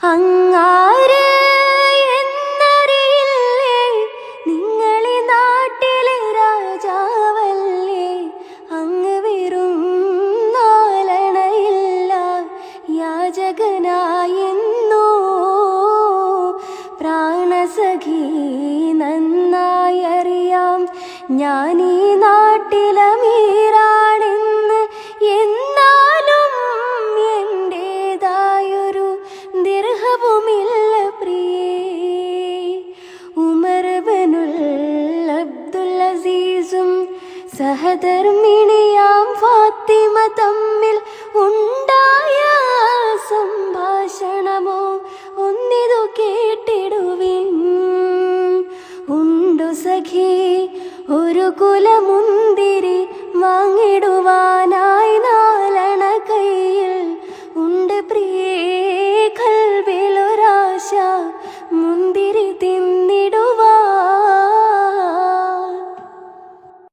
അങ്ങാര് എന്നറിയില്ലേ, നിങ്ങളീ നാട്ടിലെ രാജാവല്ലേ. അങ്ങ് വെറും നാലണയില്ല യാചകനായെന്നോ. പ്രാണസഖി നന്നായറിയാം ഞാനീ നാട്ടിലമീറാണെന്ന്. എന്നാലും എന്റേതായൊരു ദിർഹവുമില്ല പ്രിയേ. ഉമർ ബിനുൽ അബ്ദുൽ അസീസും സഹധർമ്മിണിയാം ഫാത്തിമ തമ്മിൽ ഉണ്ടായ സംഭാഷണമോ ഒന്നിതു കേട്ടിടുവിൻ. ഉണ്ടു സഖി ഒരു കുലമുണ്ട്